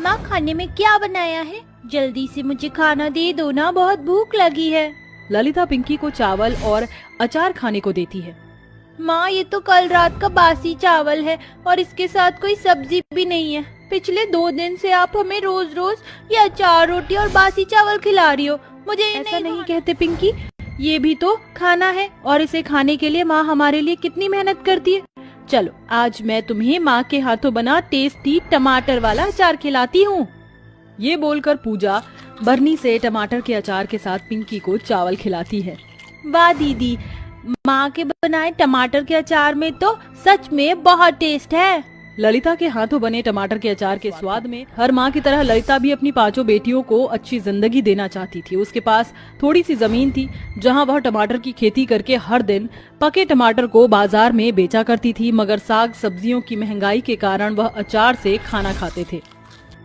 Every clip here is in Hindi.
माँ खाने में क्या बनाया है? जल्दी से मुझे खाना दे दो ना, बहुत भूख लगी है। ललिता पिंकी को चावल और अचार खाने को देती है। माँ ये तो कल रात का बासी चावल है और इसके साथ कोई सब्जी भी नहीं है। पिछले 2 दिन से आप हमें रोज रोज ये अचार, रोटी और बासी चावल खिला रही हो। मुझे ऐसा नहीं कहते पिंकी, ये भी तो खाना है और इसे खाने के लिए माँ हमारे लिए कितनी मेहनत करती है। चलो आज मैं तुम्हें माँ के हाथों बना टेस्टी टमाटर वाला अचार खिलाती हूँ। ये बोलकर पूजा बरनी से टमाटर के अचार के साथ पिंकी को चावल खिलाती है। वाह दीदी, माँ के बनाए टमाटर के अचार में तो सच में बहुत टेस्ट है। ललिता के हाथों बने टमाटर के अचार के स्वाद में हर माँ की तरह ललिता भी अपनी 5 बेटियों को अच्छी जिंदगी देना चाहती थी। उसके पास थोड़ी सी जमीन थी जहाँ वह टमाटर की खेती करके हर दिन पके टमाटर को बाजार में बेचा करती थी, मगर साग सब्जियों की महंगाई के कारण वह अचार से खाना खाते थे।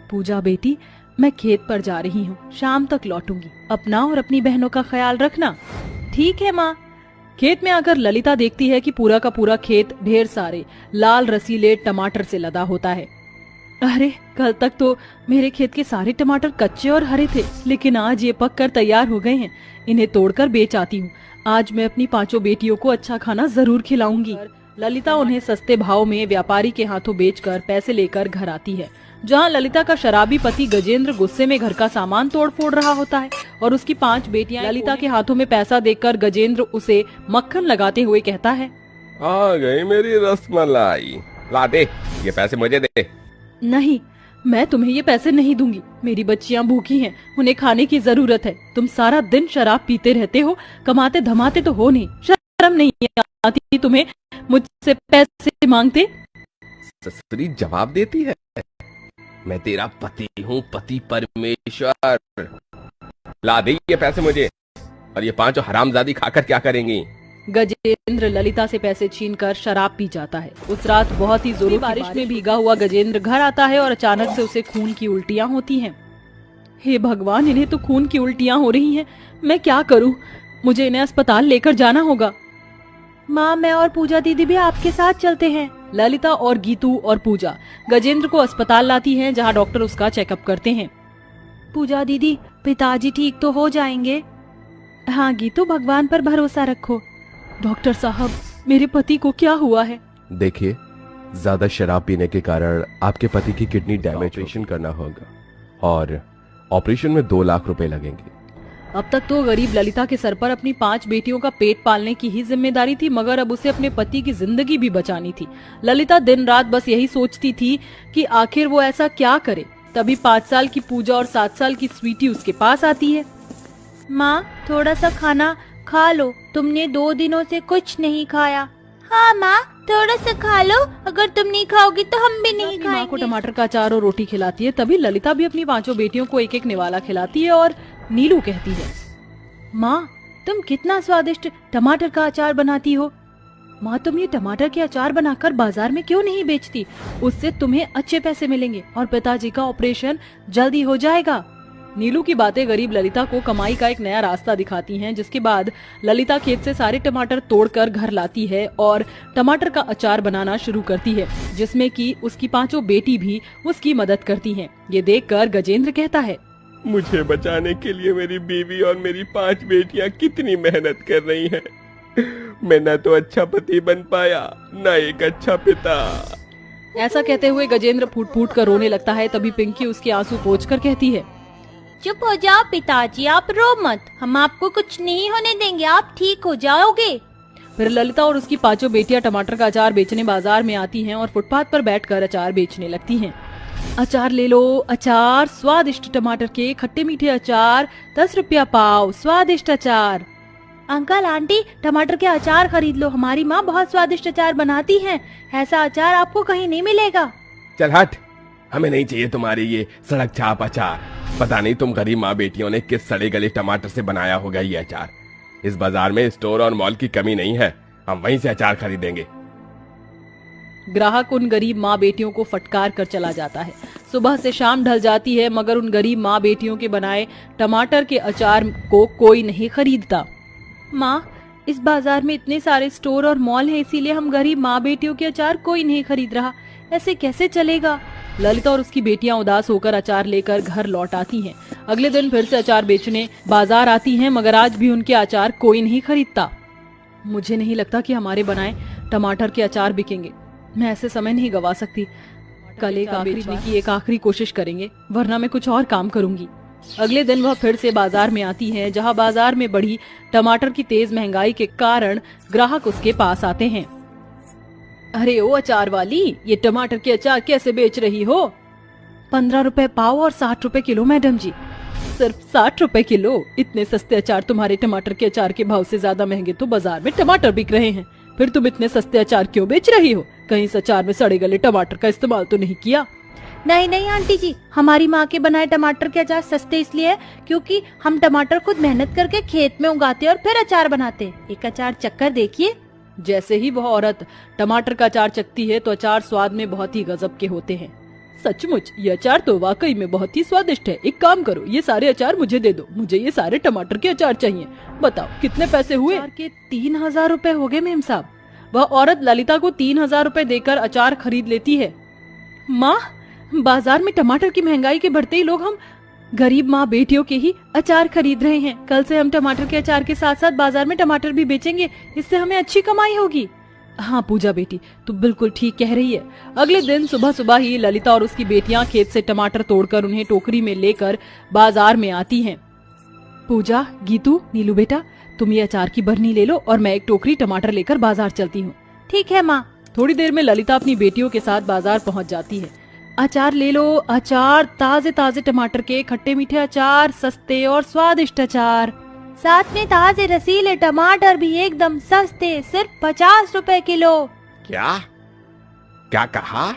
पूजा बेटी, मैं खेत पर जा रही हूँ, शाम तक लौटूंगी। अपना और अपनी बहनों का ख्याल रखना। ठीक है माँ। खेत में आकर ललिता देखती है कि पूरा का पूरा खेत ढेर सारे लाल रसीले टमाटर से लदा होता है। अरे कल तक तो मेरे खेत के सारे टमाटर कच्चे और हरे थे, लेकिन आज ये पक कर तैयार हो गए हैं। इन्हें तोड़कर बेच आती हूँ। आज मैं अपनी 5 बेटियों को अच्छा खाना जरूर खिलाऊंगी। ललिता उन्हें सस्ते भाव में व्यापारी के हाथों बेचकर पैसे लेकर घर आती है, जहाँ ललिता का शराबी पति गजेंद्र गुस्से में घर का सामान तोड़ फोड़ रहा होता है और उसकी 5 बेटियां ललिता के हाथों में पैसा देखकर गजेंद्र उसे मक्खन लगाते हुए कहता है, आ गई मेरी रसमलाई, ला दे ये पैसे मुझे दे। नहीं, मैं तुम्हें ये पैसे नहीं दूंगी। मेरी बच्चियां भूखी हैं, उन्हें खाने की जरूरत है। तुम सारा दिन शराब पीते रहते हो, कमाते धमाते तो हो नहीं। शर्म नहीं आती तुम्हें मुझसे पैसे मांगते? ससुरी जवाब देती है, मैं तेरा पति हूँ, पति परमेश्वर। ला दे ये पैसे मुझे, और ये 5 हरामजादी खाकर क्या करेंगी? गजेंद्र ललिता से पैसे छीनकर शराब पी जाता है। उस रात बहुत ही जोरी बारिश में भीगा हुआ गजेंद्र घर आता है और अचानक से उसे खून की उल्टियां होती हैं। हे भगवान, इन्हें तो खून की उल्टियां हो रही हैं। मैं क्या करूं? मुझे इन्हें अस्पताल लेकर जाना होगा। माँ, मैं और पूजा दीदी भी आपके साथ चलते हैं। ललिता और गीतू और पूजा गजेंद्र को अस्पताल लाती हैं, जहां डॉक्टर उसका चेकअप करते हैं। पूजा दीदी, पिताजी ठीक तो हो जाएंगे? हाँ गीतू, भगवान पर भरोसा रखो। डॉक्टर साहब, मेरे पति को क्या हुआ है? देखिए, ज्यादा शराब पीने के कारण आपके पति की किडनी डैमेज ऑपरेशन करना होगा और ऑपरेशन में 2 लाख रुपए लगेंगे। अब तक तो गरीब ललिता के सर पर अपनी 5 बेटियों का पेट पालने की ही जिम्मेदारी थी, मगर अब उसे अपने पति की जिंदगी भी बचानी थी। ललिता दिन रात बस यही सोचती थी कि आखिर वो ऐसा क्या करे। तभी 5 साल की पूजा और 7 साल की स्वीटी उसके पास आती है। माँ, थोड़ा सा खाना खा लो, तुमने 2 दिनों से कुछ नहीं खाया। हाँ माँ, थोड़ा सा खा लो, अगर तुम नहीं खाओगी तो हम भी नहीं खाएंगे। माँ को टमाटर का अचार और रोटी खिलाती है। तभी ललिता भी अपनी 5 बेटियों को एक एक निवाला खिलाती है और नीलू कहती है, माँ तुम कितना स्वादिष्ट टमाटर का अचार बनाती हो। माँ, तुम ये टमाटर के अचार बनाकर बाजार में क्यों नहीं बेचती? उससे तुम्हें अच्छे पैसे मिलेंगे और पिताजी का ऑपरेशन जल्दी हो जाएगा। नीलू की बातें गरीब ललिता को कमाई का एक नया रास्ता दिखाती हैं, जिसके बाद ललिता खेत से सारे टमाटर तोड़कर घर लाती है और टमाटर का अचार बनाना शुरू करती है, जिसमें कि उसकी 5 बेटी भी उसकी मदद करती हैं। ये देखकर गजेंद्र कहता है, मुझे बचाने के लिए मेरी बीवी और मेरी 5 बेटियां कितनी मेहनत कर रही हैं। मैं न तो अच्छा पति बन पाया, न एक अच्छा पिता। ऐसा कहते हुए गजेंद्र फूट फूट कर रोने लगता है। तभी पिंकी उसके आंसू पोंछकर कहती है, चुप हो जाओ पिताजी, आप रो मत, हम आपको कुछ नहीं होने देंगे, आप ठीक हो जाओगे। फिर ललिता और उसकी 5 बेटियां टमाटर का अचार बेचने बाजार में आती हैं और फुटपाथ पर बैठकर अचार बेचने लगती हैं। अचार ले लो, अचार, स्वादिष्ट टमाटर के खट्टे मीठे अचार, 10 रुपया पाव, स्वादिष्ट अचार। अंकल आंटी, टमाटर के अचार खरीद लो, हमारी माँ बहुत स्वादिष्ट अचार बनाती हैं। ऐसा अचार आपको कहीं नहीं मिलेगा। चल हट, हमें नहीं चाहिए तुम्हारी ये सड़क छाप अचार। पता नहीं तुम गरीब माँ बेटियों ने किस सड़े गले टमाटर से बनाया होगा ये अचार। इस बाजार में स्टोर और मॉल की कमी नहीं है, हम वहीं से अचार खरीदेंगे। ग्राहक उन गरीब माँ बेटियों को फटकार कर चला जाता है। सुबह से शाम ढल जाती है, मगर उन गरीब माँ बेटियों के बनाए टमाटर के अचार को कोई नहीं खरीदता। माँ, इस बाजार में इतने सारे स्टोर और मॉल हैं, इसीलिए हम गरीब माँ बेटियों के अचार कोई नहीं खरीद रहा। ऐसे कैसे चलेगा? ललिता और उसकी बेटियां उदास होकर अचार लेकर घर लौट आती हैं। अगले दिन फिर से अचार बेचने बाजार आती हैं, मगर आज भी उनके अचार कोई नहीं खरीदता। मुझे नहीं लगता कि हमारे बनाए टमाटर के अचार बिकेंगे। मैं ऐसे समय नहीं गवा सकती। कल एक आखिरी कोशिश करेंगे, वरना मैं कुछ और काम करूंगी। अगले दिन वह फिर से बाजार में आती है, जहां बाजार में बढ़ी टमाटर की तेज महंगाई के कारण ग्राहक उसके पास आते हैं। अरे ओ अचार वाली, ये टमाटर के अचार कैसे बेच रही हो? 15 रुपए पाव और 60 रुपए किलो मैडम जी। सिर्फ 60 रुपए किलो? इतने सस्ते अचार तुम्हारे टमाटर के अचार के भाव से ज्यादा महंगे तो बाजार में टमाटर बिक रहे हैं। फिर तुम इतने सस्ते अचार क्यों बेच रही हो? कहीं इस अचार में सड़े गले टमाटर का इस्तेमाल तो नहीं किया? नहीं नहीं आंटी जी, हमारी माँ के बनाए टमाटर के अचार सस्ते इसलिए है क्योंकि हम टमाटर खुद मेहनत करके खेत में उगाते और फिर अचार बनाते। एक अचार चक्कर देखिए। जैसे ही वह औरत टमाटर का अचार चखती है तो अचार स्वाद में बहुत ही गजब के होते हैं। सचमुच ये अचार तो वाकई में बहुत ही स्वादिष्ट है। एक काम करो, ये सारे अचार मुझे दे दो। मुझे ये सारे टमाटर के अचार चाहिए। बताओ कितने पैसे हुए? के 3000 रुपए हो गए मेम साहब। वह औरत ललिता को 3000 रुपए देकर अचार खरीद लेती है। माँ, बाजार में टमाटर की महंगाई के बढ़ते ही लोग हम गरीब माँ बेटियों के ही अचार खरीद रहे हैं। कल से हम टमाटर के अचार के साथ साथ बाजार में टमाटर भी बेचेंगे, इससे हमें अच्छी कमाई होगी। हाँ पूजा बेटी, तू बिल्कुल ठीक कह रही है। अगले दिन सुबह सुबह ही ललिता और उसकी बेटियां खेत से टमाटर तोड़कर उन्हें टोकरी में लेकर बाजार में आती हैं। पूजा, गीतू, नीलू बेटा, तुम ये अचार की बरनी ले लो और मैं एक टोकरी टमाटर लेकर बाजार चलती हूँ। ठीक है माँ। थोड़ी देर में ललिता अपनी बेटियों के साथ बाजार पहुँच जाती है। अचार ले लो, अचार, ताजे ताजे टमाटर के खट्टे मीठे अचार, सस्ते और स्वादिष्ट अचार, साथ में ताजे रसीले टमाटर भी एकदम सस्ते, सिर्फ 50 रुपए किलो। क्या क्या कहा?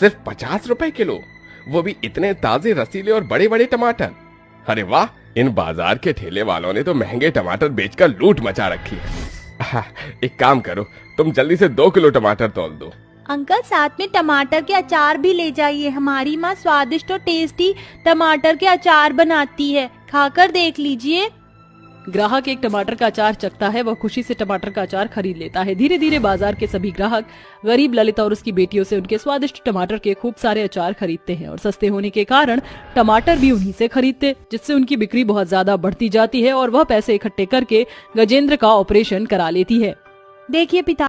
सिर्फ 50 रुपए किलो? वो भी इतने ताजे रसीले और बड़े बड़े टमाटर? अरे वाह, इन बाजार के ठेले वालों ने तो महंगे टमाटर बेचकर लूट मचा रखी है। एक काम करो, तुम जल्दी से 2 किलो टमाटर तौल दो। अंकल, साथ में टमाटर के अचार भी ले जाइए। हमारी माँ स्वादिष्ट और टेस्टी टमाटर के अचार बनाती है, खाकर देख लीजिए। ग्राहक एक टमाटर का अचार चखता है, वह खुशी से टमाटर का अचार खरीद लेता है। धीरे धीरे बाजार के सभी ग्राहक गरीब ललिता और उसकी बेटियों से उनके स्वादिष्ट टमाटर के खूब सारे अचार खरीदते हैं और सस्ते होने के कारण टमाटर भी उन्हीं से खरीदते, जिससे उनकी बिक्री बहुत ज्यादा बढ़ती जाती है और वह पैसे इकट्ठे करके गजेंद्र का ऑपरेशन करा लेती है। देखिए पिता